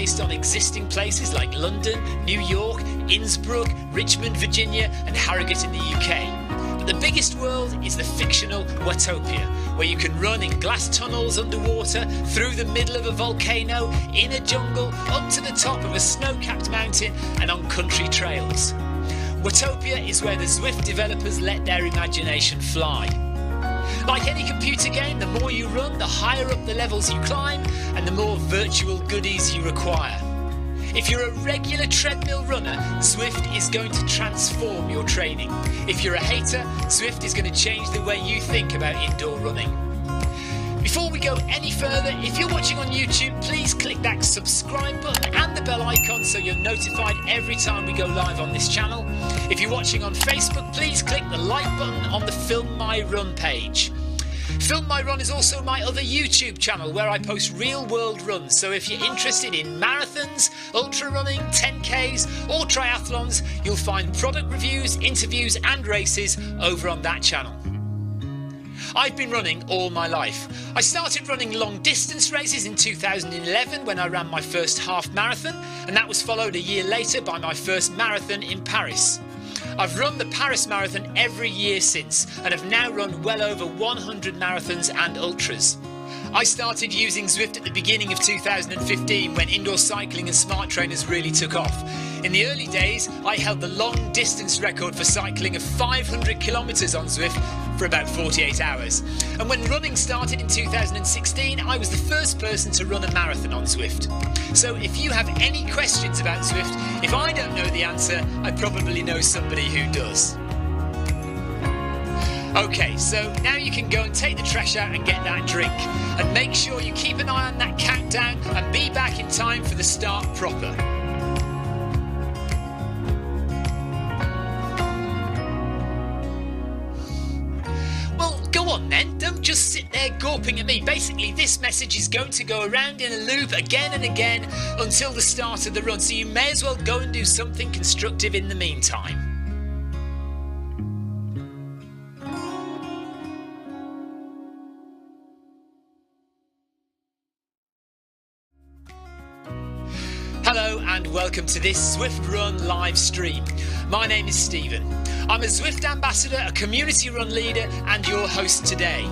based on existing places like London, New York, Innsbruck, Richmond, Virginia and Harrogate in the UK. But the biggest world is the fictional Watopia, where you can run in glass tunnels underwater, through the middle of a volcano, in a jungle, up to the top of a snow-capped mountain and on country trails. Watopia is where the Zwift developers let their imagination fly. Like any computer game, the more you run, the higher up the levels you climb and the more virtual goodies you require. If you're a regular treadmill runner, Zwift is going to transform your training. If you're a hater, Zwift is going to change the way you think about indoor running. Before we go any further, if you're watching on YouTube, please click that subscribe button and the bell icon so you're notified every time we go live on this channel. If you're watching on Facebook, please click the like button on the Film My Run page. Film My Run is also my other YouTube channel where I post real world runs, so if you're interested in marathons, ultra running, 10Ks or triathlons, you'll find product reviews, interviews and races over on that channel. I've been running all my life. I started running long distance races in 2011 when I ran my first half marathon, and that was followed a year later by my first marathon in Paris. I've run the Paris Marathon every year since and have now run well over 100 marathons and ultras. I started using Zwift at the beginning of 2015 when indoor cycling and smart trainers really took off. In the early days, I held the long distance record for cycling of 500 kilometres on Zwift for about 48 hours. And when running started in 2016, I was the first person to run a marathon on Zwift. So if you have any questions about Zwift, if I don't know the answer, I probably know somebody who does. Okay, so now you can go and take the trash out and get that drink. And make sure you keep an eye on that countdown and be back in time for the start proper. Well, go on then, don't just sit there gawping at me. Basically, this message is going to go around in a loop again and again until the start of the run, so you may as well go and do something constructive in the meantime. Hello and welcome to this Zwift Run live stream. My name is Stephen. I'm a Zwift ambassador, a community run leader and your host today.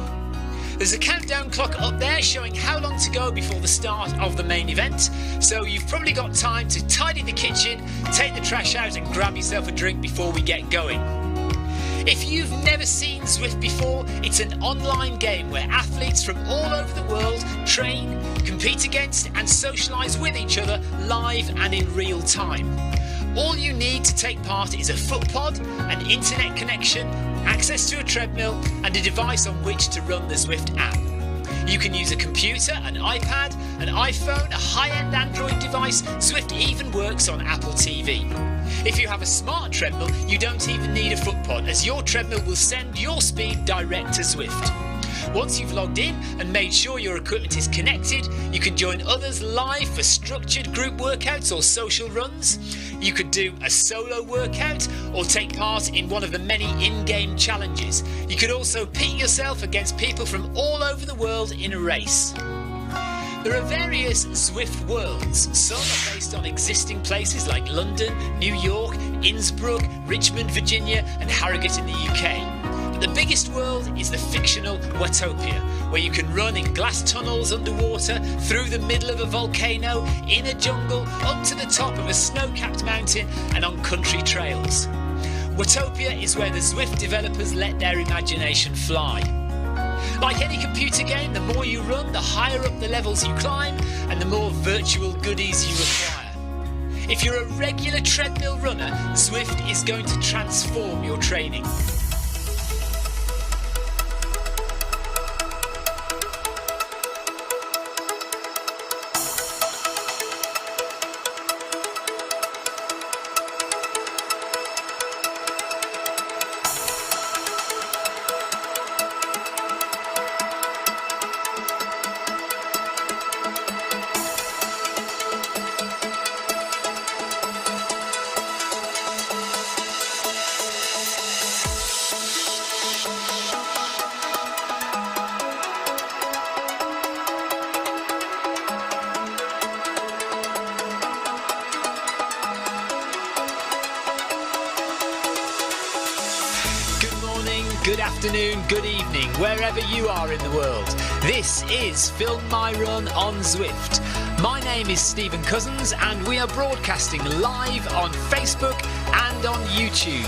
There's a countdown clock up there showing how long to go before the start of the main event, so you've probably got time to tidy the kitchen, take the trash out and grab yourself a drink before we get going. If you've never seen Zwift before, it's an online game where athletes from all over the world train, compete against and socialise with each other live and in real time. All you need to take part is a foot pod, an internet connection, access to a treadmill and a device on which to run the Zwift app. You can use a computer, an iPad, an iPhone, a high-end Android device. Zwift even works on Apple TV. If you have a smart treadmill, you don't even need a foot pod, as your treadmill will send your speed direct to Zwift. Once you've logged in and made sure your equipment is connected, you can join others live for structured group workouts or social runs. You could do a solo workout or take part in one of the many in-game challenges. You could also pit yourself against people from all over the world in a race. There are various Zwift worlds. Some are based on existing places like London, New York, Innsbruck, Richmond, Virginia and Harrogate in the UK. But the biggest world is the fictional Watopia, where you can run in glass tunnels underwater, through the middle of a volcano, in a jungle, up to the top of a snow-capped mountain and on country trails. Watopia is where the Zwift developers let their imagination fly. Like any computer game, the more you run, the higher up the levels you climb and the more virtual goodies you acquire. If you're a regular treadmill runner, Zwift is going to transform your training. afternoon, good evening, wherever you are in the world. This is Film My Run on Zwift. My name is Stephen Cousins and we are broadcasting live on Facebook and on YouTube.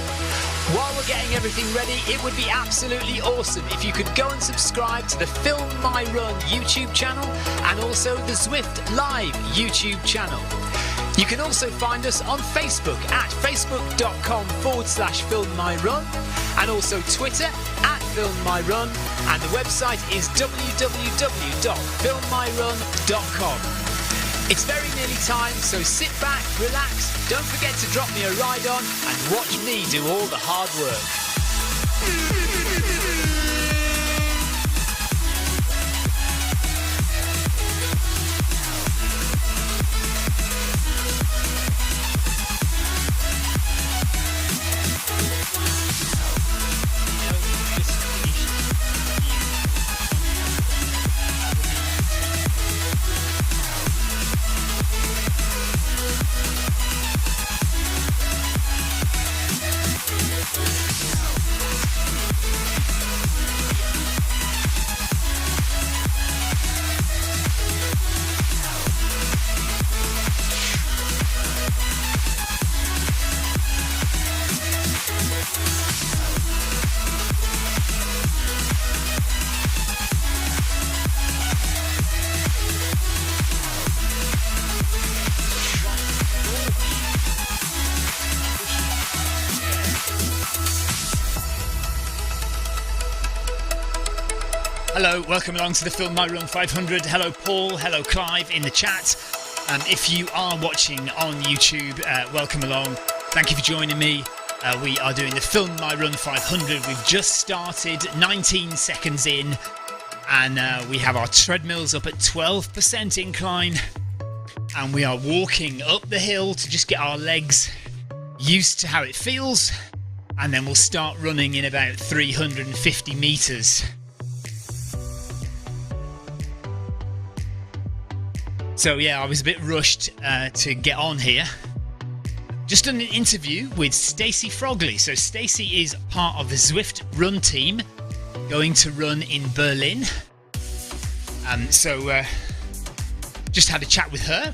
While we're getting everything ready, it would be absolutely awesome if you could go and subscribe to the Film My Run YouTube channel and also the Zwift Live YouTube channel. You can also find us on Facebook at facebook.com/filmmyrun and also Twitter at filmmyrun, and the website is www.filmmyrun.com. It's very nearly time, so sit back, relax, don't forget to drop me a ride on and watch me do all the hard work. Hello, welcome along to the Film My Run 500. Hello Paul, hello Clive in the chat. If you are watching on YouTube, welcome along. Thank you for joining me. We are doing the Film My Run 500. We've just started, 19 seconds in, and we have our treadmills up at 12% incline, and we are walking up the hill to just get our legs used to how it feels, and then we'll start running in about 350 meters. So yeah, I was a bit rushed to get on here. Just done an interview with Stacey Frogley. So Stacey is part of the Zwift Run team, going to run in Berlin. Just had a chat with her.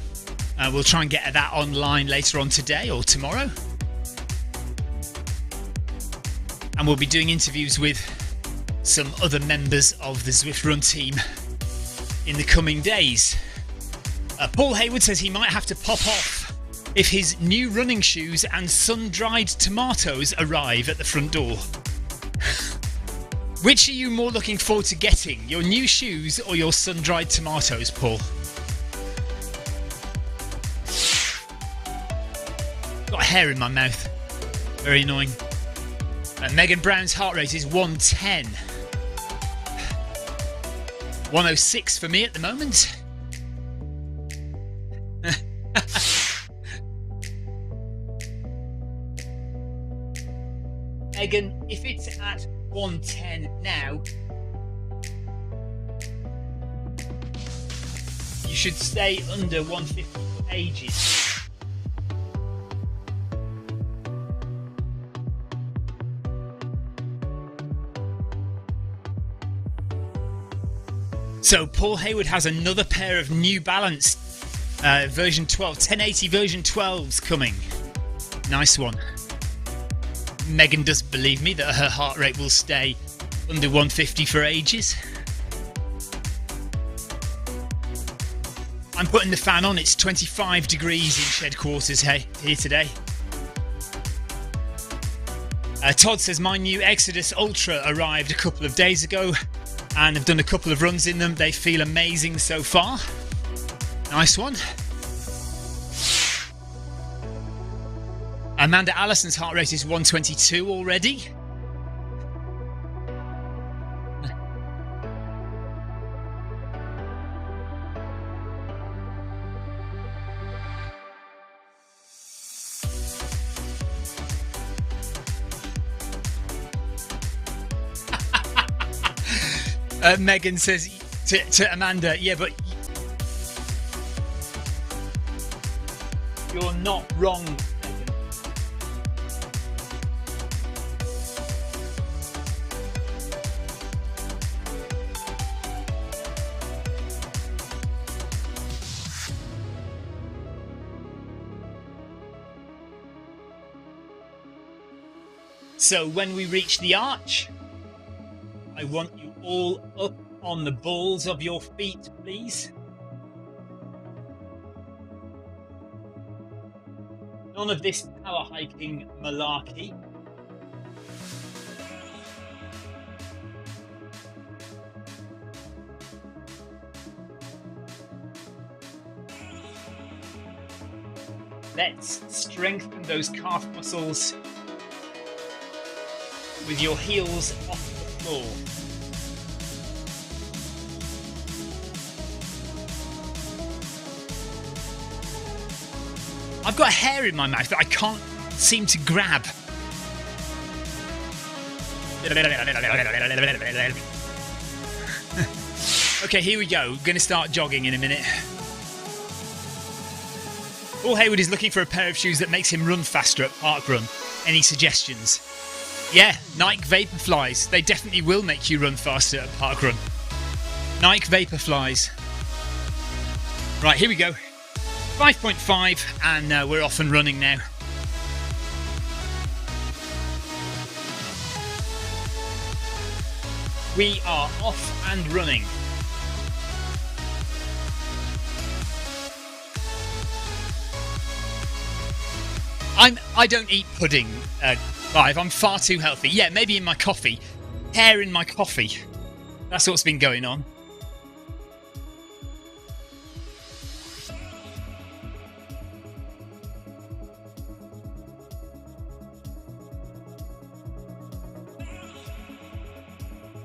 We'll try and get that online later on today or tomorrow. And we'll be doing interviews with some other members of the Zwift Run team in the coming days. Paul Hayward says he might have to pop off if his new running shoes and sun-dried tomatoes arrive at the front door. Which are you more looking forward to getting? Your new shoes or your sun-dried tomatoes, Paul? Got a hair in my mouth. Very annoying. Megan Brown's heart rate is 110. 106 for me at the moment. Megan, if it's at 110 now, you should stay under 150 for ages. So Paul Hayward has another pair of New Balance version 12, 1080 version 12s coming. Nice one. Megan does believe me that her heart rate will stay under 150 for ages. I'm putting the fan on, it's 25 degrees in shed quarters here today. Todd says my new Exodus Ultra arrived a couple of days ago and I've done a couple of runs in them. They feel amazing so far. Nice one. Amanda Allison's heart rate is 122 already. Megan says to Amanda, yeah, but you're not wrong. Megan. So when we reach the arch, I want you all up on the balls of your feet, please. None of this power hiking malarkey. Let's strengthen those calf muscles with your heels off the floor. I've got a hair in my mouth that I can't seem to grab. Okay, here we go. We're going to start jogging in a minute. Paul Hayward is looking for a pair of shoes that makes him run faster at parkrun. Any suggestions? Yeah, Nike Vaporflies. They definitely will make you run faster at parkrun. Nike Vaporflies. Right, here we go. 5.5 and we're off and running now. We are off and running. I don't eat pudding, Clive. I'm far too healthy. Yeah, maybe in my coffee. Hair in my coffee. That's what's been going on.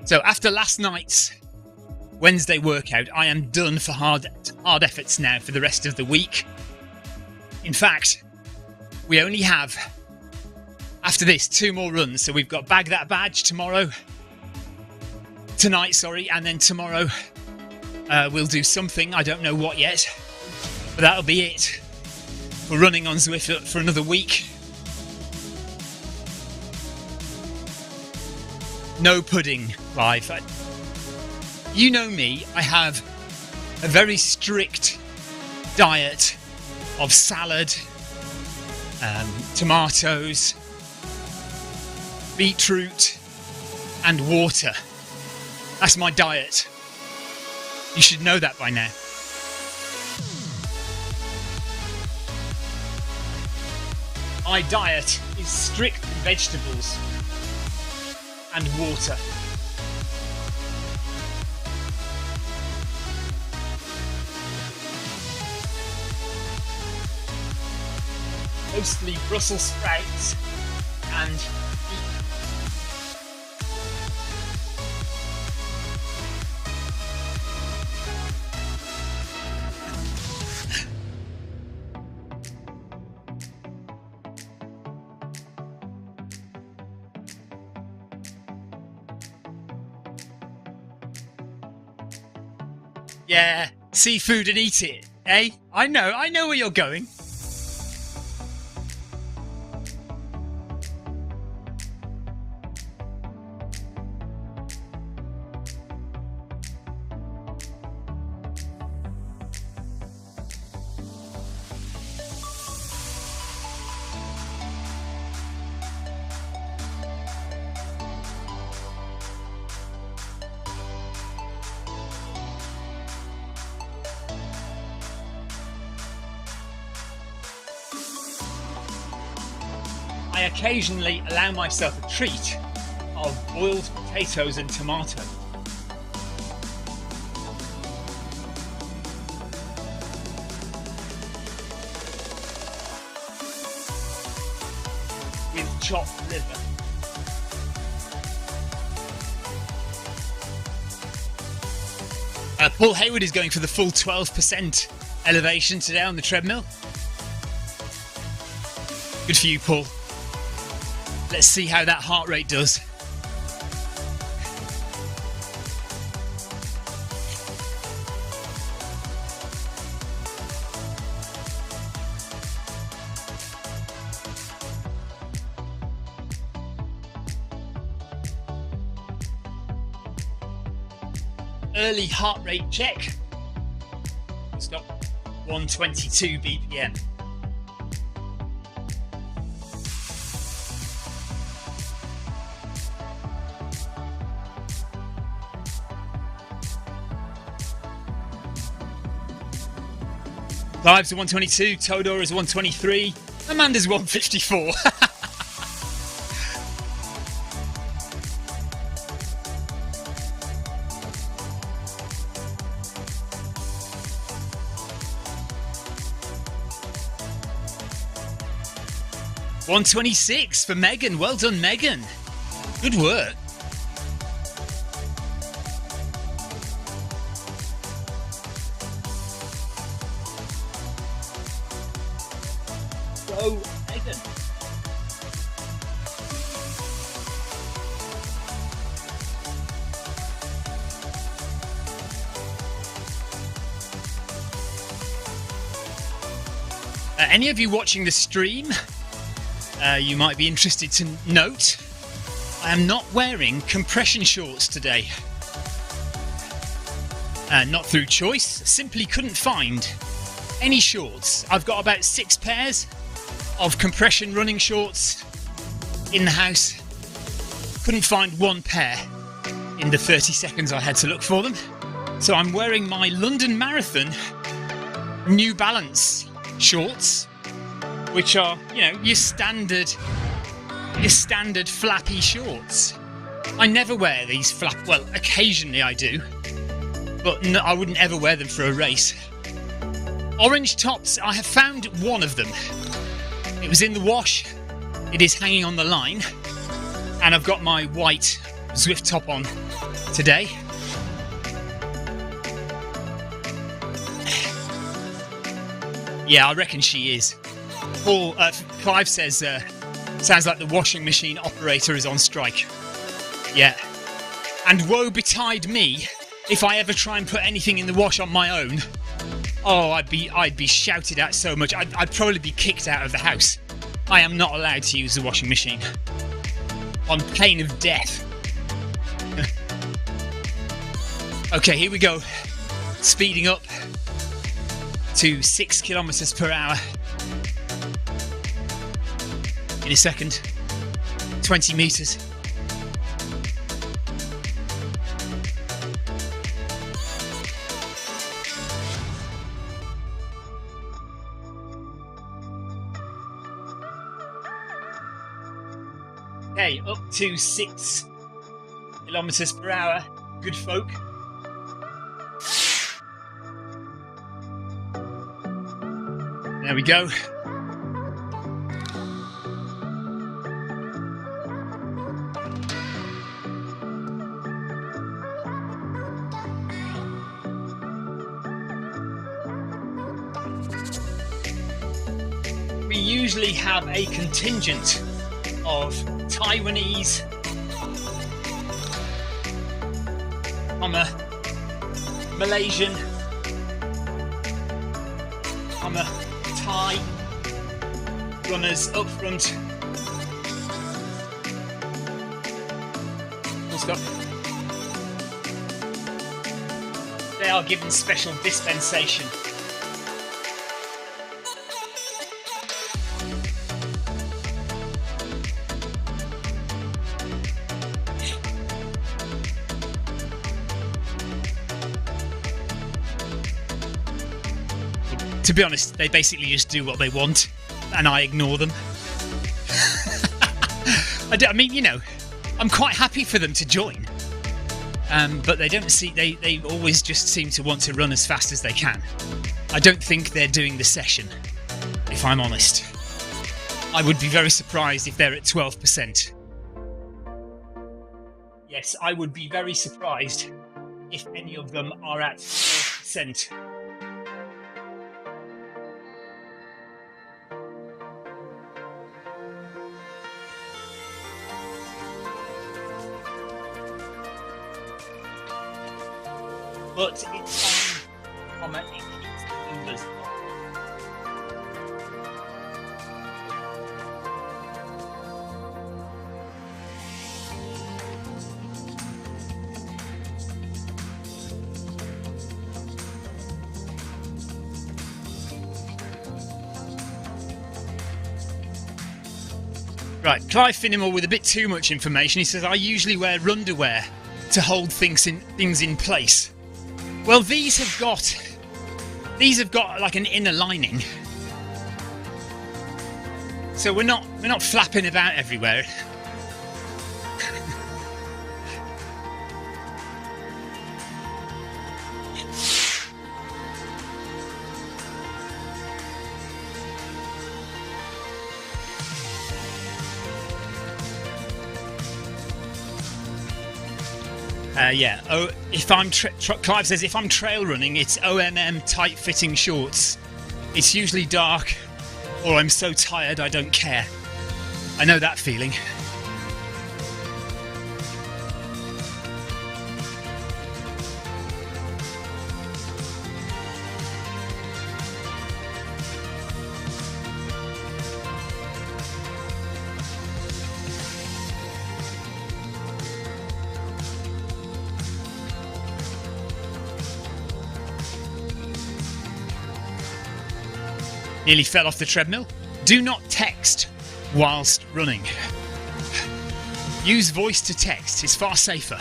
So after last night's Wednesday workout, I am done for hard efforts now for the rest of the week. In fact, we only have, after this, 2 more runs. So we've got Bag That Badge tonight, and then tomorrow we'll do something, I don't know what yet, but that'll be it. We're running on Zwift for another week. No pudding, Clive. You know me, I have a very strict diet of salad, tomatoes, beetroot and water. That's my diet. You should know that by now. My diet is strict vegetables and water. Mostly Brussels sprouts and yeah, seafood and eat it, eh? I know where you're going. I occasionally allow myself a treat of boiled potatoes and tomato. With chopped liver. Paul Hayward is going for the full 12% elevation today on the treadmill. Good for you, Paul. Let's see how that heart rate does. Early heart rate check. Stop. 122 BPM. Clive's a 122, Todor is a 123, Amanda's 154. $126 for Megan. Well done, Megan. Good work. Go, Megan. Any of you watching the stream, you might be interested to note I am not wearing compression shorts today. Not through choice, simply couldn't find any shorts. I've got about 6 pairs of compression running shorts in the house. Couldn't find one pair in the 30 seconds I had to look for them. So I'm wearing my London Marathon New Balance shorts, which are, you know, your standard flappy shorts. I never wear these well, occasionally I do, but no, I wouldn't ever wear them for a race. Orange tops, I have found one of them. It was in the wash, it is hanging on the line, and I've got my white Zwift top on today. Yeah, I reckon she is. Clive says, sounds like the washing machine operator is on strike. Yeah. And woe betide me if I ever try and put anything in the wash on my own. Oh, I'd be shouted at so much. I'd probably be kicked out of the house. I am not allowed to use the washing machine. On pain of death. Okay, here we go. Speeding up to 6 kilometers per hour. In a second. 20 meters. Okay, up to 6 kilometers per hour. Good folk. There we go. We usually have a contingent of Taiwanese, Malaysian, Thai runners up front. Full stop. They are given special dispensation. To be honest, they basically just do what they want, and I ignore them. I mean, you know, I'm quite happy for them to join, but they don't see. They always just seem to want to run as fast as they can. I don't think they're doing the session, if I'm honest. I would be very surprised if they're at 12%. Yes, I would be very surprised if any of them are at 12%. But it's on it keeps the numbers. Right, Clive Finnemore with a bit too much information. He says, I usually wear underwear to hold things in place. Well, these have got These have got like an inner lining, so we're not flapping about everywhere. Yeah. Oh, if I'm Clive says if I'm trail running, it's OMM tight-fitting shorts. It's usually dark, or I'm so tired I don't care. I know that feeling. Nearly fell off the treadmill. Do not text whilst running. Use voice to text, it's far safer.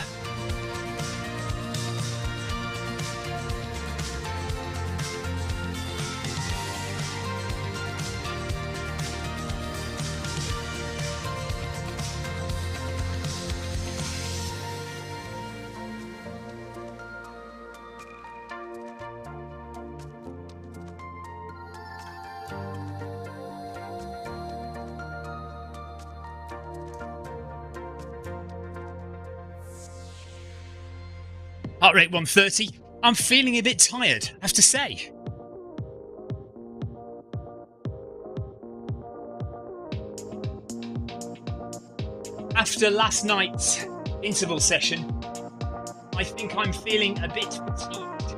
Heart rate 130. I'm feeling a bit tired, I have to say. After last night's interval session, I think I'm feeling a bit fatigued.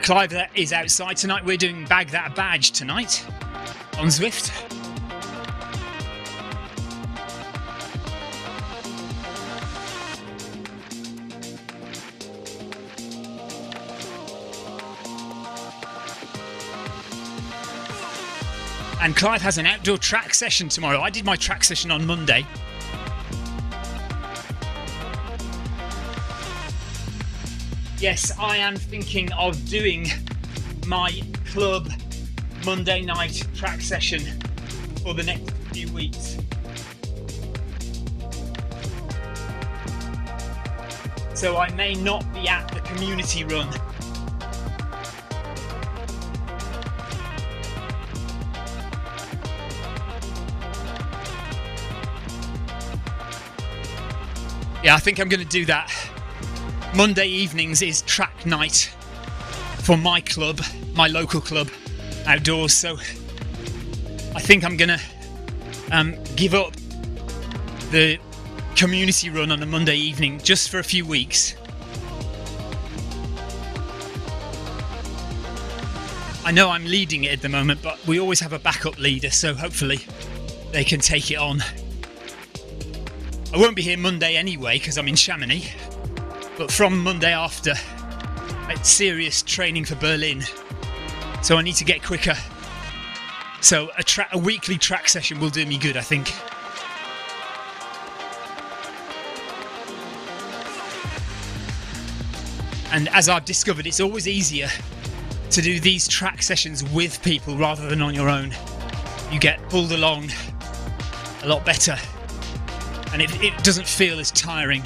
Clive is outside tonight. We're doing Bag That Badge tonight on Zwift. And Clive has an outdoor track session tomorrow. I did my track session on Monday. Yes, I am thinking of doing my club Monday night track session for the next few weeks. So I may not be at the community run. Yeah, I think I'm going to do that. Monday evenings is track night for my club, my local club, outdoors. So I think I'm going to give up the community run on a Monday evening just for a few weeks. I know I'm leading it at the moment, but we always have a backup leader, so hopefully they can take it on. I won't be here Monday anyway because I'm in Chamonix, but from Monday after, it's serious training for Berlin, so I need to get quicker. So a weekly track session will do me good, I think. And as I've discovered, it's always easier to do these track sessions with people rather than on your own. You get pulled along a lot better. And it doesn't feel as tiring.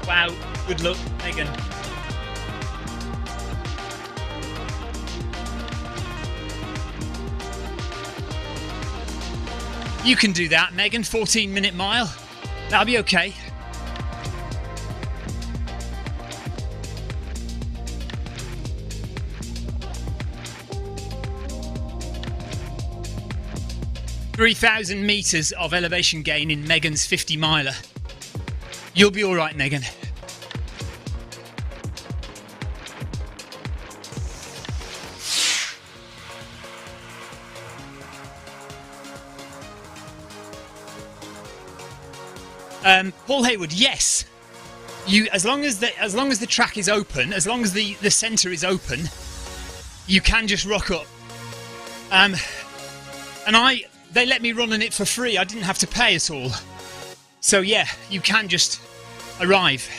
Wow, good luck, Megan. You can do that, Megan, 14-minute mile. That'll be okay. ...3,000 metres of elevation gain in Megan's 50-miler. You'll be all right, Megan. Paul Hayward, yes. As long as the track is open, as long as the centre is open, you can just rock up And they let me run on it for free. I didn't have to pay at all. So yeah, you can just arrive.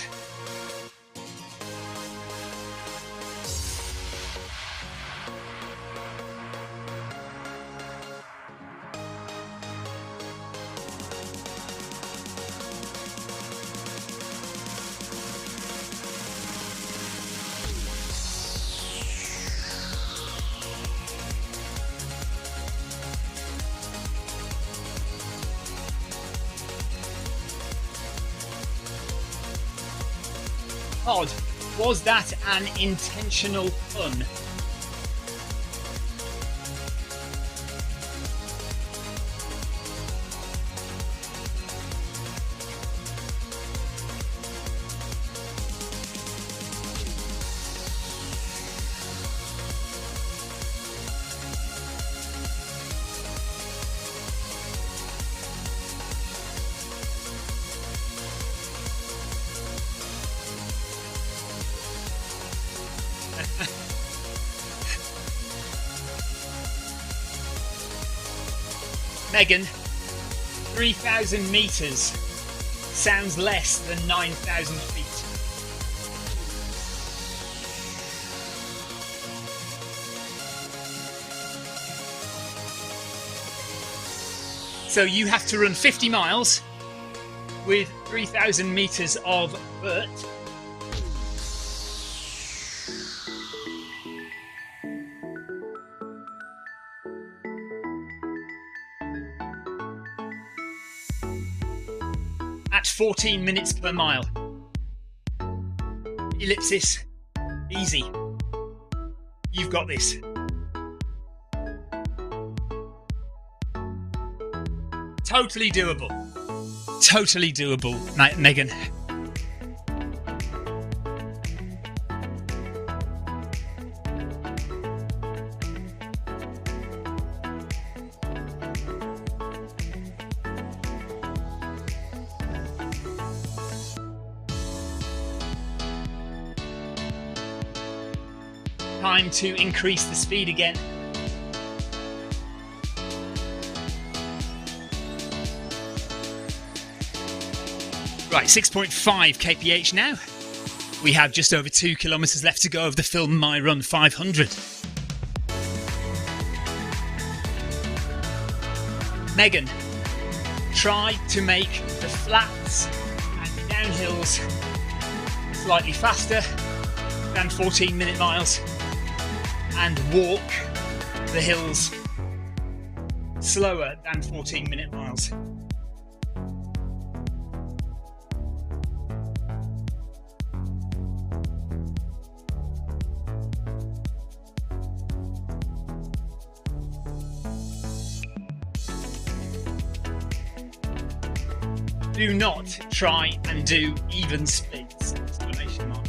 Pod, was that an intentional pun? Megan, 3,000 metres sounds less than 9,000 feet. So you have to run 50 miles with 3,000 metres of vert. At 14 minutes per mile. Ellipsis, easy. You've got this. Totally doable. Totally doable, Megan. Time to increase the speed again. Right, 6.5 kph now. We have just over 2 kilometres left to go of the Film My Run 500. Megan, try to make the flats and downhills slightly faster than 14-minute miles and walk the hills slower than 14-minute miles. Do not try and do even splits! Exclamation mark.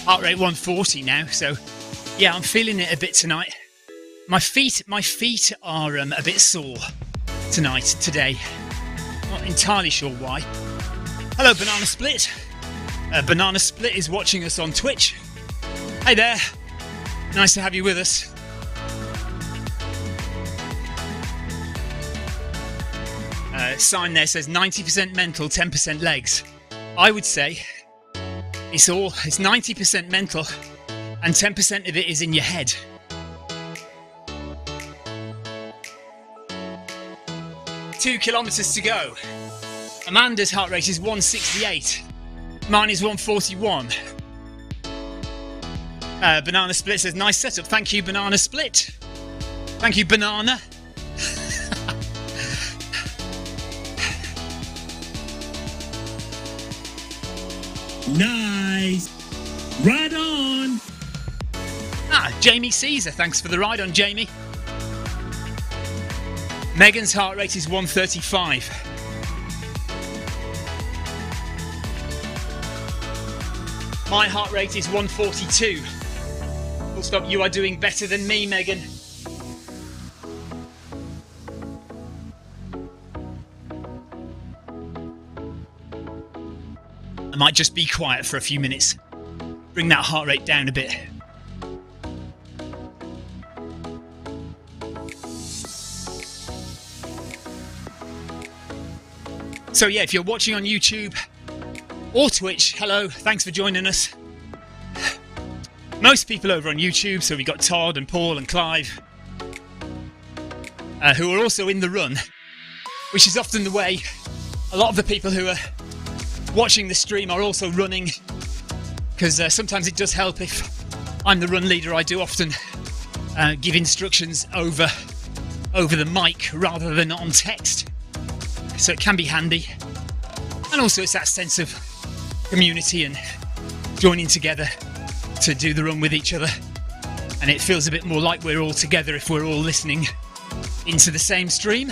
Heart rate 140 now, so yeah, I'm feeling it a bit tonight. My feet are a bit sore today. Not entirely sure why. Hello, Banana Split. Banana Split is watching us on Twitch. Hey there. Nice to have you with us. Sign there says 90% mental, 10% legs. I would say it's 90% mental and 10% of it is in your head. Two kilometres to go. Amanda's heart rate is 168. Mine is 141. Banana Split says, nice setup. Thank you, Banana Split. Thank you, Banana. Nice. Right on. Jamie Caesar, thanks for the ride on, Jamie. Megan's heart rate is 135. My heart rate is 142. Full stop, you are doing better than me, Megan. I might just be quiet for a few minutes. Bring that heart rate down a bit. So yeah, if you're watching on YouTube or Twitch, hello, thanks for joining us. Most people over on YouTube, so we've got Todd and Paul and Clive, who are also in the run, which is often the way. A lot of the people who are watching the stream are also running, because sometimes it does help if I'm the run leader. I do often give instructions over the mic rather than on text, so it can be handy. And also it's that sense of community and joining together to do the run with each other, and it feels a bit more like we're all together if we're all listening into the same stream.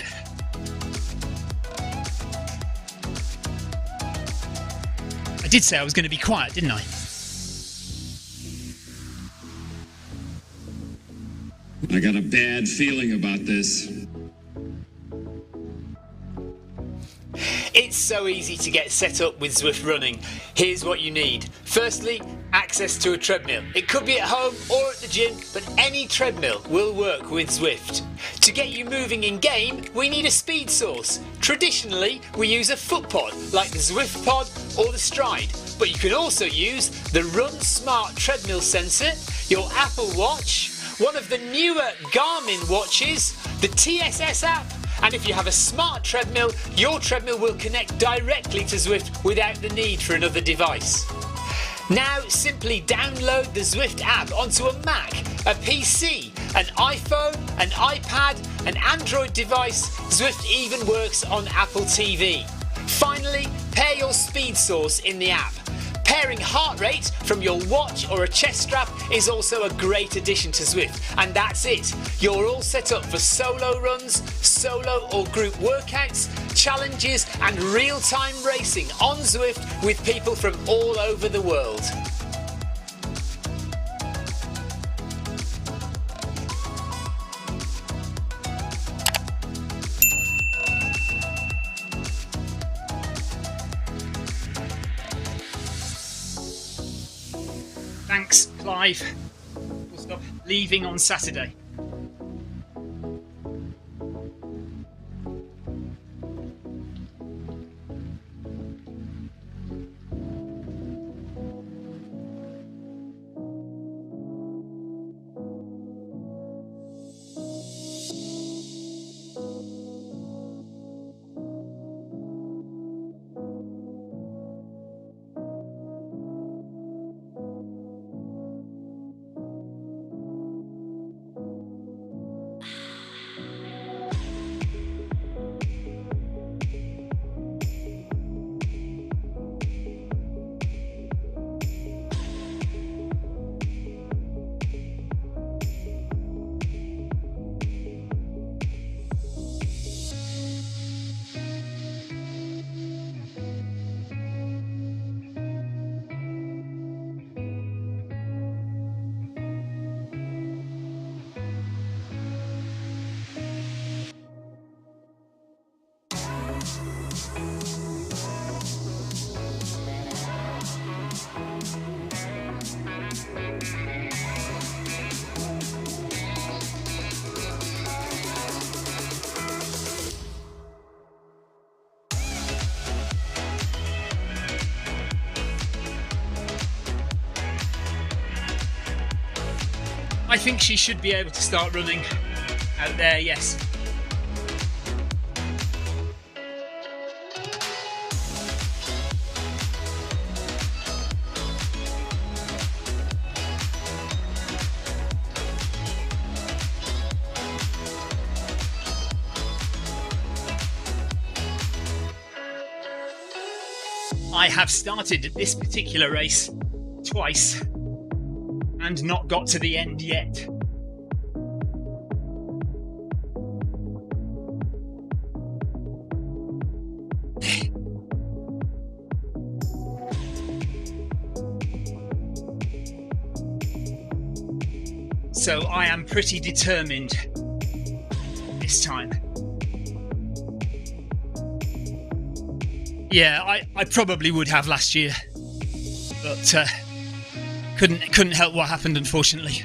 I did say I was going to be quiet, didn't I? I got a bad feeling about this. It's so easy to get set up with Zwift Running. Here's what you need. Firstly, access to a treadmill. It could be at home or at the gym, but any treadmill will work with Zwift. To get you moving in game, we need a speed source. Traditionally, we use a foot pod like the Zwift Pod or the Stride, but you can also use the Run Smart treadmill sensor, your Apple Watch, one of the newer Garmin watches, the TSS app, and if you have a smart treadmill, your treadmill will connect directly to Zwift without the need for another device. Now simply download the Zwift app onto a Mac, a PC, an iPhone, an iPad, an Android device. Zwift even works on Apple TV. Finally, pair your speed source in the app. Pairing heart rate from your watch or a chest strap is also a great addition to Zwift. And that's it. You're all set up for solo runs, solo or group workouts, challenges and real-time racing on Zwift with people from all over the world. Thanks, Clive. We'll stop leaving on Saturday. I think she should be able to start running out there, yes. I have started this particular race twice and not got to the end yet. So I am pretty determined this time. Yeah, I probably would have last year, but couldn't help what happened, unfortunately.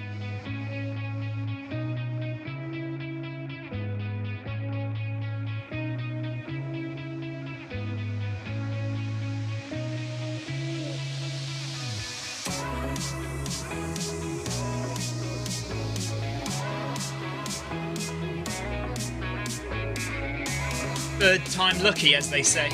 Third time lucky, as they say.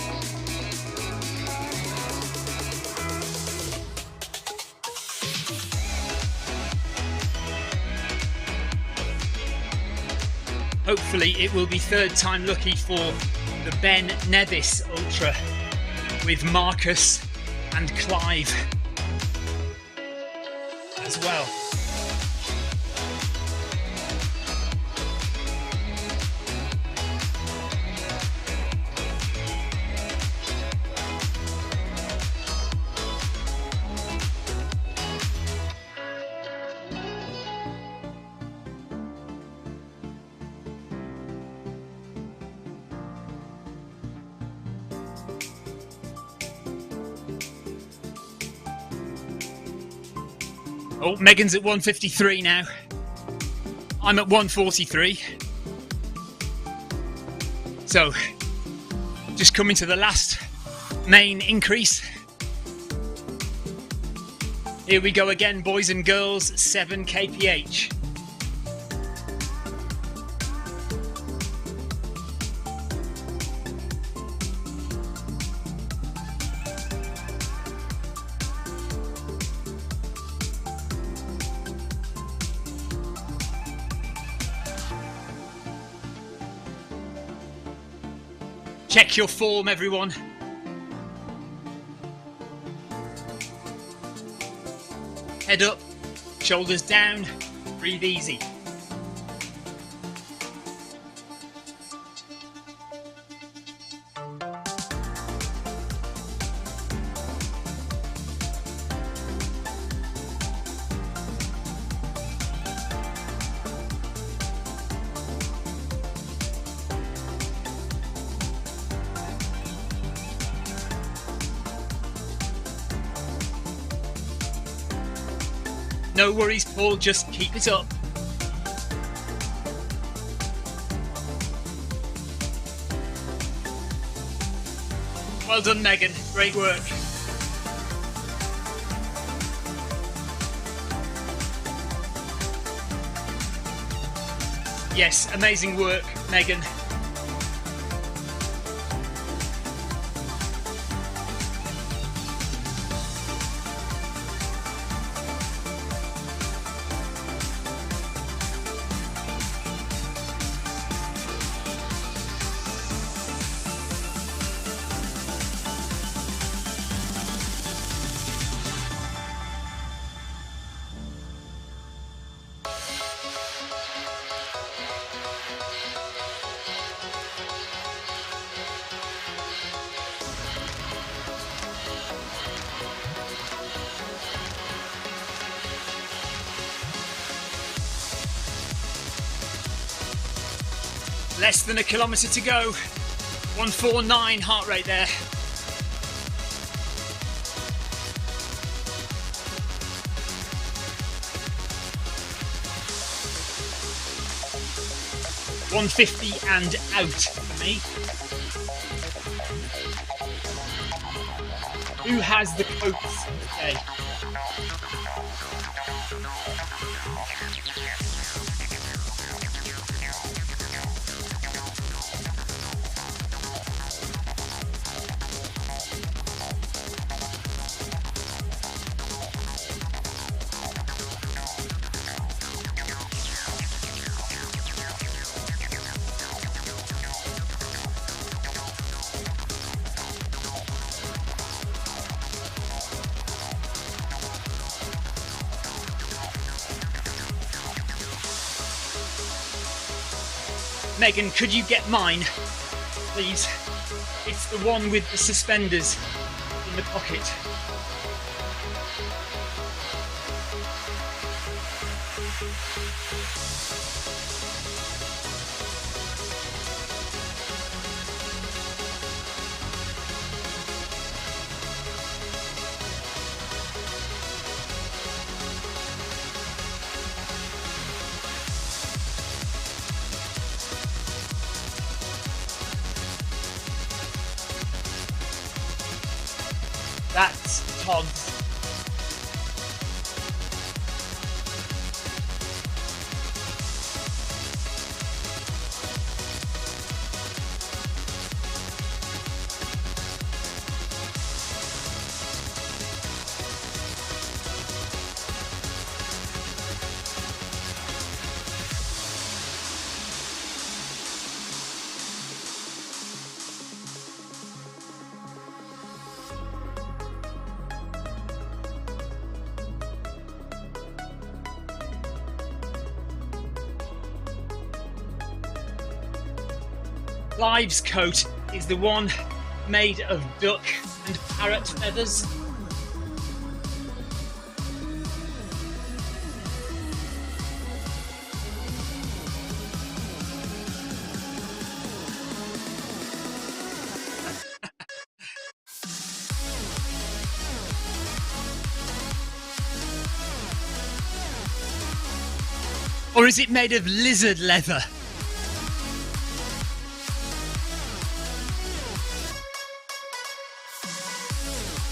Hopefully it will be third time lucky for the Ben Nevis Ultra with Marcus and Clive as well. Oh, Megan's at 1:53 now. I'm at 1:43. So, just coming to the last main increase. Here we go again, boys and girls, 7 kph. Check your form, everyone. Head up, shoulders down, breathe easy. No worries, Paul, just keep it up. Well done, Megan. Great work. Yes, amazing work, Megan. Less than a kilometre to go. 149 heart rate there. $150 and out for me. Who has the coats today? Megan, could you get mine, please? It's the one with the suspenders in the pocket. That's Todd's. Clive's coat is the one made of duck and parrot feathers. Or is it made of lizard leather?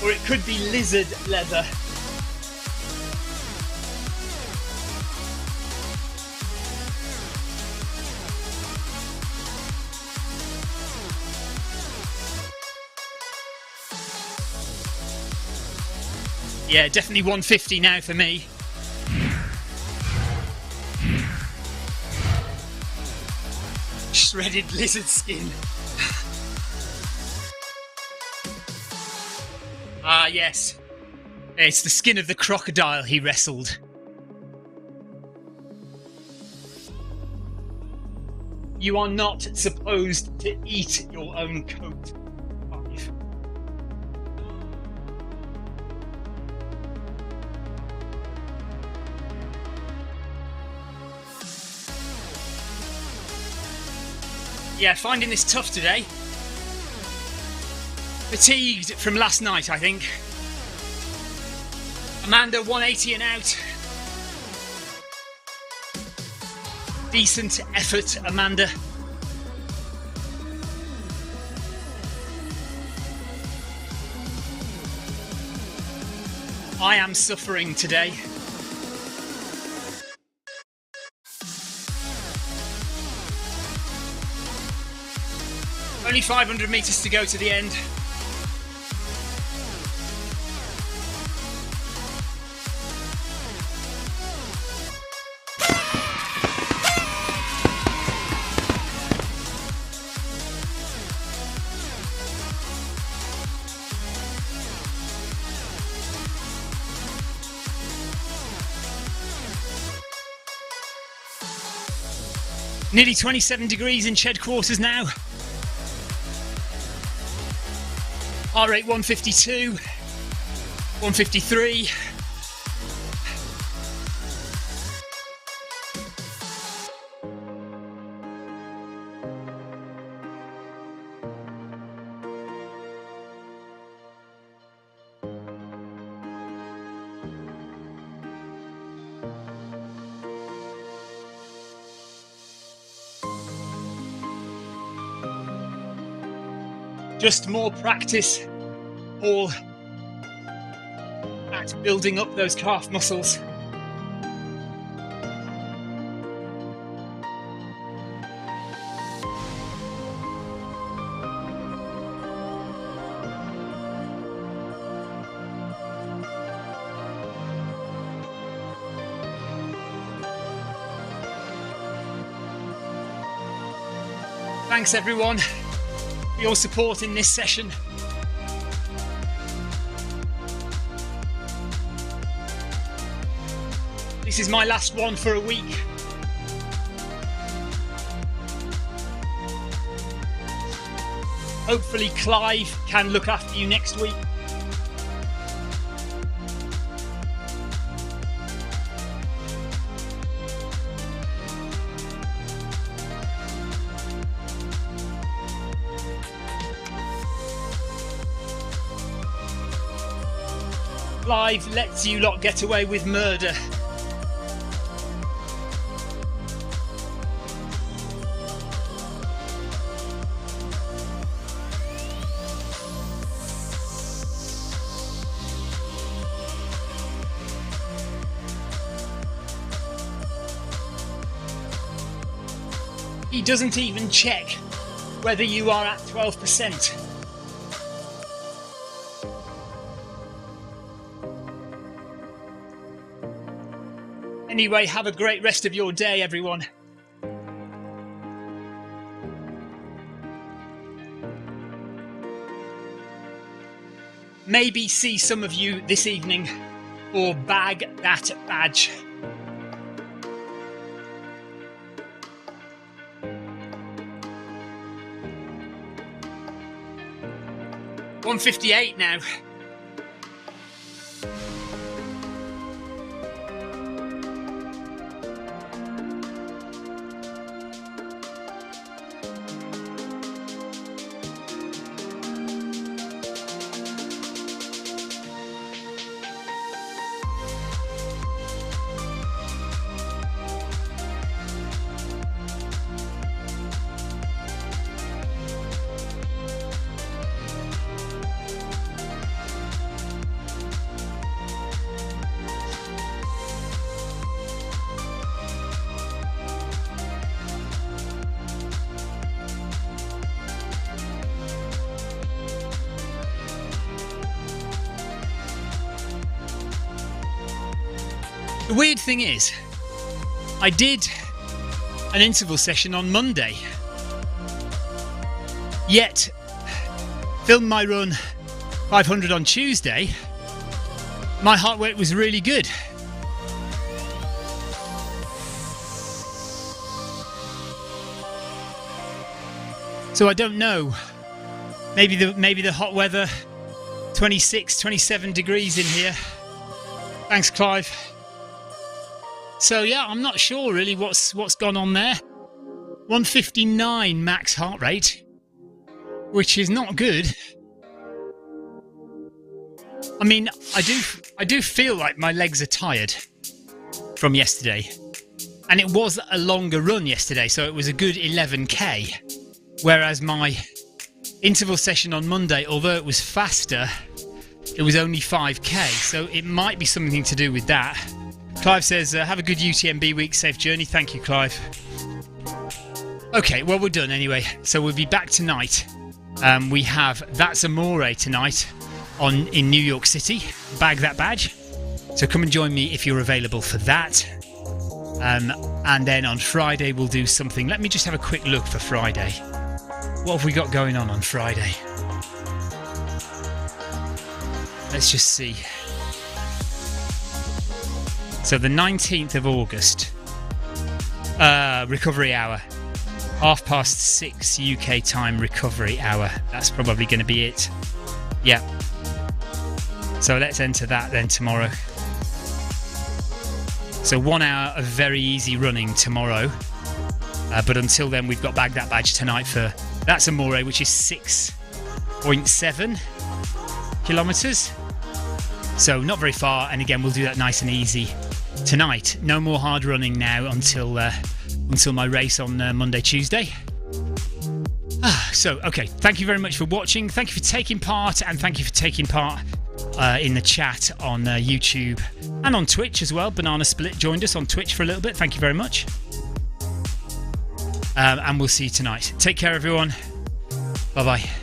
Or it could be lizard leather. Yeah, definitely 150 now for me. Shredded lizard skin. Ah, yes. It's the skin of the crocodile he wrestled. You are not supposed to eat your own coat. Yeah, finding this tough today. Fatigued from last night, I think. Amanda, 180 and out. Decent effort, Amanda. I am suffering today. Only 500 metres to go to the end. Nearly 27 degrees in Ched Quarters now. Heart rate 152, 153. Just more practice, all at building up those calf muscles. Thanks everyone for your support in this session. This is my last one for a week. Hopefully Clive can look after you next week. Clive lets you lot get away with murder. He doesn't even check whether you are at 12%. Anyway, have a great rest of your day, everyone. Maybe see some of you this evening or bag that badge. $158 now. The weird thing is, I did an interval session on Monday, yet filmed my run 500 on Tuesday. My heart rate was really good. So I don't know. Maybe the hot weather, 26, 27 degrees in here. Thanks, Clive. So yeah, I'm not sure really what's gone on there. 159 max heart rate, which is not good. I mean, I do feel like my legs are tired from yesterday, and it was a longer run yesterday, so it was a good 11k. Whereas my interval session on Monday, although it was faster, it was only 5k. So it might be something to do with that. Clive says, have a good UTMB week, safe journey. Thank you, Clive. Okay, well, we're done anyway. So we'll be back tonight. We have That's Amore tonight in New York City. Bag that badge. So come and join me if you're available for that. And then on Friday, we'll do something. Let me just have a quick look for Friday. What have we got going on Friday? Let's just see. So the 19th of August, recovery hour, 6:30 UK time recovery hour. That's probably going to be it. Yeah. So let's enter that then tomorrow. So 1 hour of very easy running tomorrow. But until then, we've got Bag That Badge tonight for That's Amore, which is 6.7 kilometres. So not very far. And again, we'll do that nice and easy tonight. No more hard running now until my race on Monday, Tuesday. So, okay. Thank you very much for watching. Thank you for taking part, and thank you for taking part in the chat on YouTube and on Twitch as well. Banana Split joined us on Twitch for a little bit. Thank you very much. And we'll see you tonight. Take care, everyone. Bye-bye.